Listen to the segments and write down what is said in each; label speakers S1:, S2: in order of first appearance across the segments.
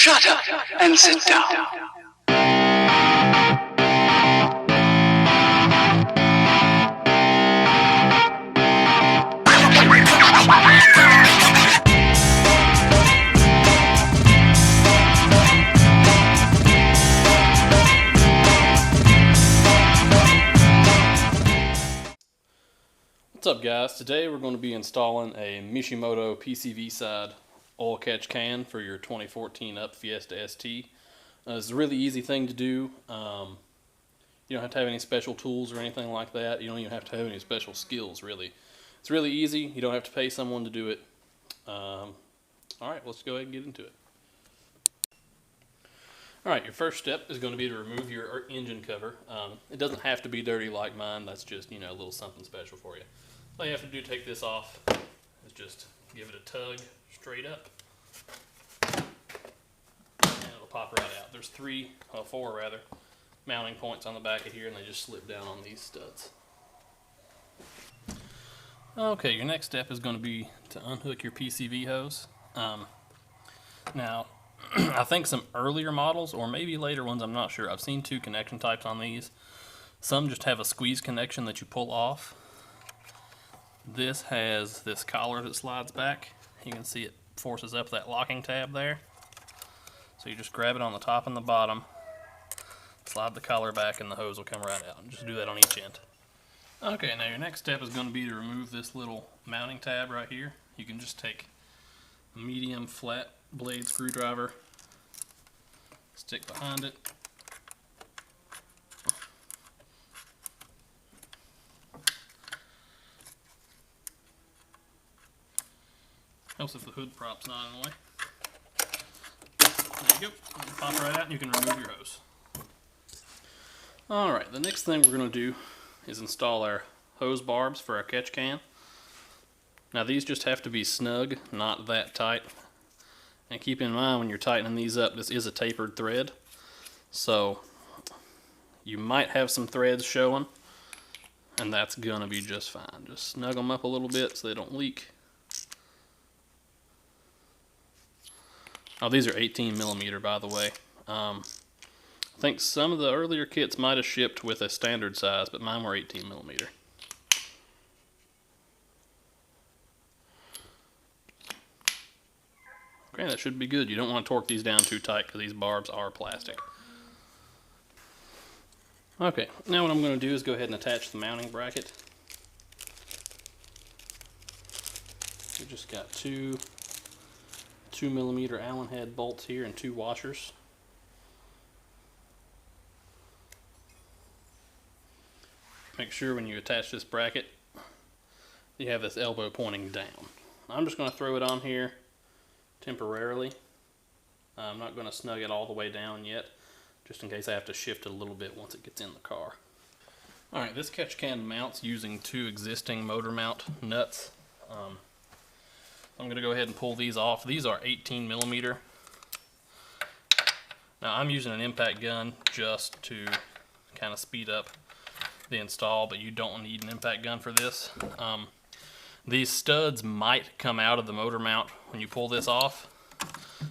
S1: Shut up and sit down.
S2: What's up, guys? Today we're going to be installing a Mishimoto PCV side oil catch can for your 2014 up Fiesta ST. It's a really easy thing to do. You don't have to have any special tools or anything like that. You don't even have to have any special skills, really. It's really easy. You don't have to pay someone to do it. Alright, let's go ahead and get into it. Alright, your first step is going to be to remove your engine cover. It doesn't have to be dirty like mine. That's just, a little something special for you. All you have to do to take this off is just give it a tug straight up, and it'll pop right out. There's four mounting points on the back of here, and they just slip down on these studs. Okay, your next step is going to be to unhook your PCV hose. Now, I think some earlier models, or maybe later ones, I'm not sure. I've seen two connection types on these. Some just have a squeeze connection that you pull off. This has this collar that slides back. You can see it forces up that locking tab there. So you just grab it on the top and the bottom, slide the collar back, and the hose will come right out. And just do that on each end. Okay, now your next step is going to be to remove this little mounting tab right here. You can just take a medium flat blade screwdriver, stick behind it, helps if the hood prop's not in the way. There you go. Pop right out and you can remove your hose. Alright, the next thing we're going to do is install our hose barbs for our catch can. Now these just have to be snug, not that tight. And keep in mind when you're tightening these up, this is a tapered thread. So you might have some threads showing, and that's going to be just fine. Just snug them up a little bit so they don't leak. Oh, these are 18mm, by the way. I think some of the earlier kits might have shipped with a standard size, but mine were 18mm. Okay, that should be good. You don't want to torque these down too tight because these barbs are plastic. Okay, now what I'm going to do is go ahead and attach the mounting bracket. We just got two 2mm Allen head bolts here and two washers. Make sure when you attach this bracket you have this elbow pointing down. I'm just going to throw it on here temporarily. I'm not going to snug it all the way down yet, just in case I have to shift it a little bit once it gets in the car. Alright, this catch can mounts using two existing motor mount nuts. I'm going to go ahead and pull these off. These are 18mm. Now I'm using an impact gun just to kind of speed up the install, but you don't need an impact gun for this. These studs might come out of the motor mount when you pull this off,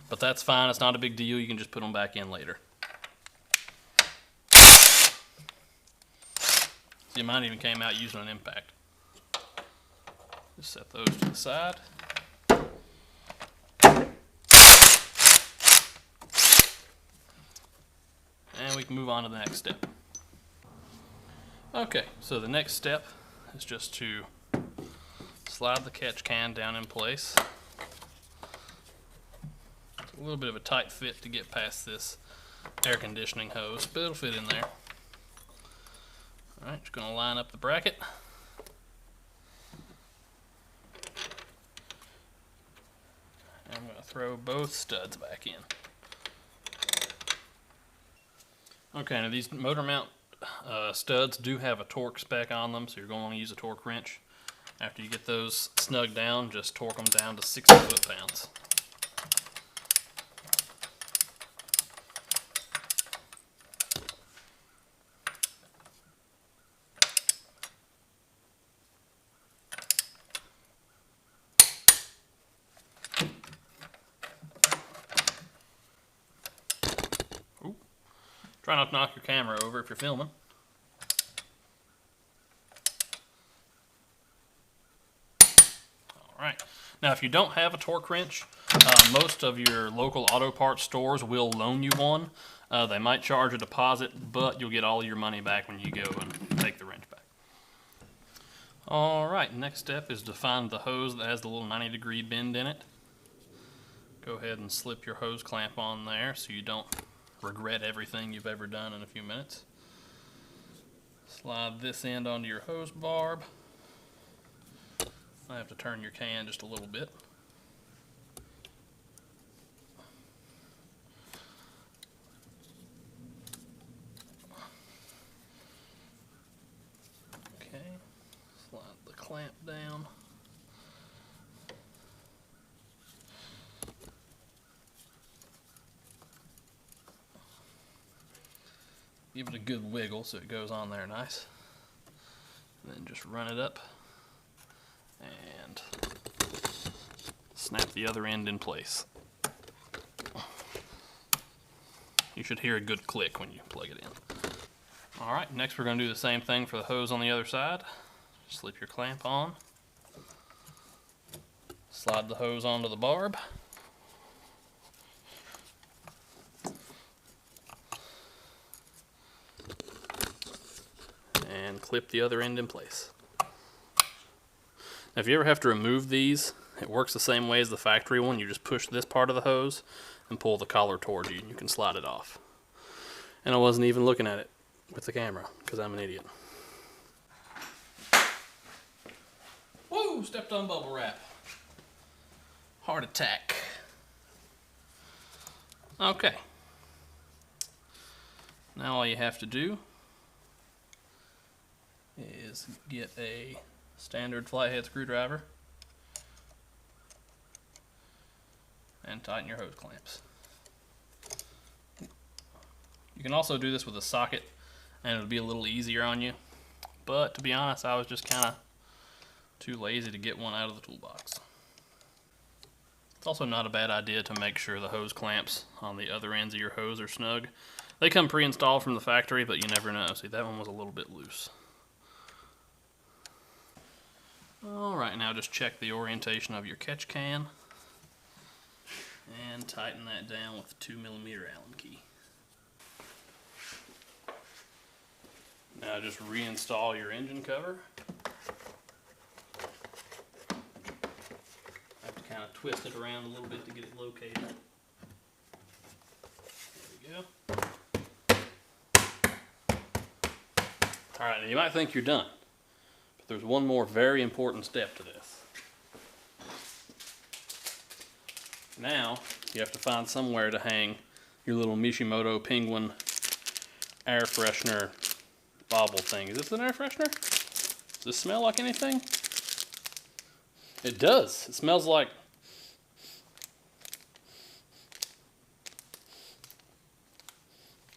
S2: but that's fine. It's not a big deal. You can just put them back in later. See, mine even came out using an impact. Just set those to the side. And we can move on to the next step. Okay, so the next step is just to slide the catch can down in place. It's a little bit of a tight fit to get past this air conditioning hose, but it'll fit in there. Alright, just going to line up the bracket. And I'm going to throw both studs back in. Okay, now these motor mount studs do have a torque spec on them, so you're going to want to use a torque wrench. After you get those snugged down, just torque them down to 60 foot-pounds. Try not to knock your camera over if you're filming. Alright, now if you don't have a torque wrench, most of your local auto parts stores will loan you one. They might charge a deposit, but you'll get all your money back when you go and take the wrench back. Alright, next step is to find the hose that has the little 90-degree bend in it. Go ahead and slip your hose clamp on there so you don't regret everything you've ever done in a few minutes. Slide this end onto your hose barb. I have to turn your can just a little bit. Okay, slide the clamp down. Give it a good wiggle so it goes on there nice. And then just run it up and snap the other end in place. You should hear a good click when you plug it in. Alright, next we're going to do the same thing for the hose on the other side. Slip your clamp on. Slide the hose onto the barb. And clip the other end in place. Now, if you ever have to remove these, it works the same way as the factory one. You just push this part of the hose and pull the collar towards you, and you can slide it off. And I wasn't even looking at it with the camera because I'm an idiot. Woo! Stepped on bubble wrap. Heart attack. Okay. Now all you have to do is get a standard flathead screwdriver and tighten your hose clamps. You can also do this with a socket and it'll be a little easier on you, but to be honest, I was just kind of too lazy to get one out of the toolbox. It's also not a bad idea to make sure the hose clamps on the other ends of your hose are snug. They come pre-installed from the factory, but you never know. See, that one was a little bit loose. Alright, now just check the orientation of your catch can and tighten that down with a 2mm Allen key. Now just reinstall your engine cover. I have to kind of twist it around a little bit to get it located. There we go. Alright, now you might think you're done. There's one more very important step to this. Now, you have to find somewhere to hang your little Mishimoto penguin air freshener bobble thing. Is this an air freshener? Does this smell like anything? It does. It smells like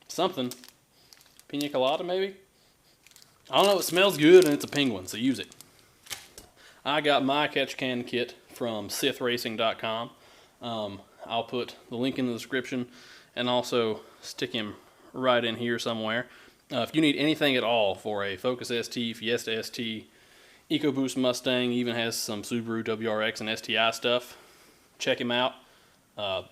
S2: something. Pina colada, maybe? I don't know, it smells good and it's a penguin, so use it. I got my catch can kit from sithracing.com. I'll put the link in the description and also stick him right in here somewhere. If you need anything at all for a Focus ST, Fiesta ST, EcoBoost Mustang, even has some Subaru WRX and STI stuff, check him out.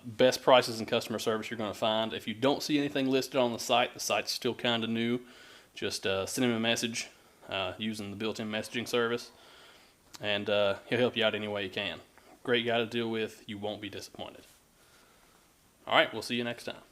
S2: Best prices and customer service you're going to find. If you don't see anything listed on the site's still kind of new. Just send him a message using the built-in messaging service, and he'll help you out any way he can. Great guy to deal with. You won't be disappointed. All right, we'll see you next time.